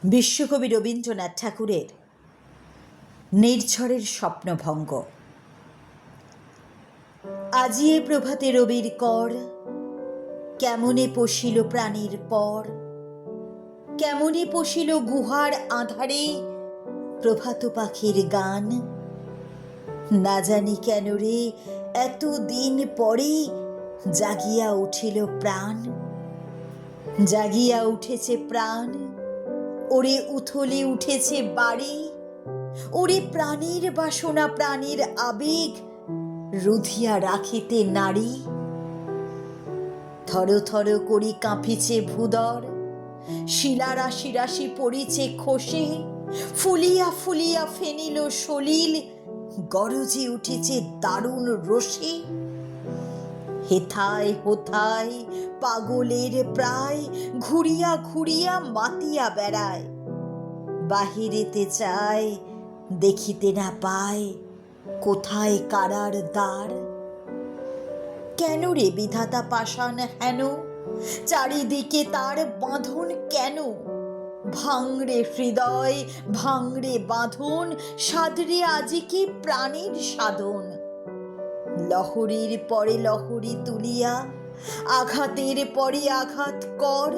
বিশ্বকবি রবীন্দ্রনাথ ঠাকুরের নির্ঝরের স্বপ্নভঙ্গ। আজি এ প্রভাতে রবির কর, কেমনে পশিল প্রাণীর পর, কেমনে পশিল গুহার আধারে প্রভাত পাখির গান। না জানি কেন রে এত দিন পরে জাগিয়া উঠিল প্রাণ, জাগিয়া উঠেছে প্রাণ। ওরে উথলে উঠেছে বাড়ি, ওরে প্রাণীর বাসনা প্রাণীর আবেগ রুধিয়া রাখিতে নারী। থর থর করি কাঁপিছে ভূদর, শিলা রাশি রাশি পড়িছে খসে, ফুলিয়া ফুলিয়া ফেনিল সলিল গরজে উঠেছে দারুণ রোষে। হেথায় হোথায় পাগলের প্রায় ঘুরিয়া ঘুরিয়া মাতিয়া বেড়ায়, বাহিরেতে চায় দেখিতে না পায় কোথায় কারার দ্বার। কেন রে বিধাতা পাষাণ হেন, চারিদিকে তার বাঁধন কেন? ভাঙড়ে হৃদয় ভাঙড়ে বাঁধন, সাদরে আজিকে প্রাণের সাধন। লহরীর পরে লহরী তুলিয়া আঘাতের পরে আঘাত কর,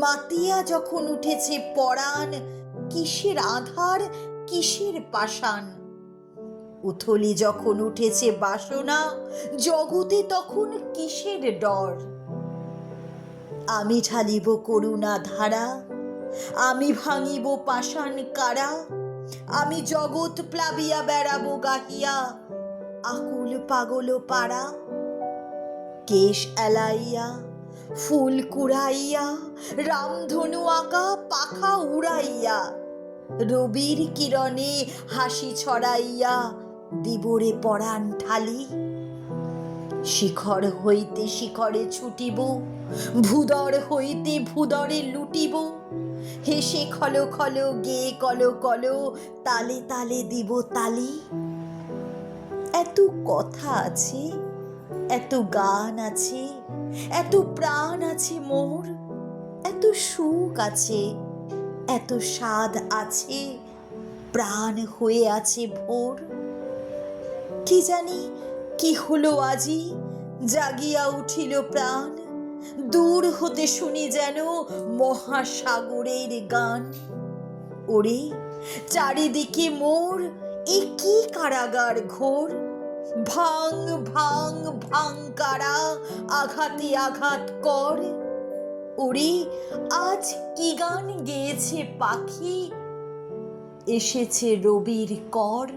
মাতিয়া যখন উঠেছে পরাণ কিসের আধার কিসের পাষাণ। উথলি যখন উঠেছে বাসনা জগতে তখন কিসের ডর। আমি ঢালিব করুণা ধারা, আমি ভাঙিব পাষাণ কারা, আমি জগৎ প্লাবিয়া বেড়াবো গাহিয়া আকুল পাগল পাড়া। কেশ এলাইয়া ফুল কুড়াইয়া রামধনু আঁকা পাখা উড়াইয়া, রবির কিরণে হাসি ছড়াইয়া দিবরে পরাণ ঢালি। শিখর হইতে শিখরে ছুটিব, ভূদর হইতে ভূদরে লুটিব, হেসে খলো খলো গে কলো কলো তালে তালে দিব তালি। এত কথা আছে, এত গান আছে, এত প্রাণ আছে মোর, এত সুখ আছে, এত স্বাদ আছে, প্রাণ হয়ে আছে ভোর। কি জানি কি হলো আজি জাগিয়া উঠিল প্রাণ, দূর হতে শুনি যেন মহাসাগরের গান। ওরে চারিদিকে মোর এ কি কারাগার ঘোর, ভাঙ ভাঙ ভাঙ কারা আঘাতে আঘাত কর। ওরে আজ কি গান গেয়েছে পাখি, এসেছে রবির কর।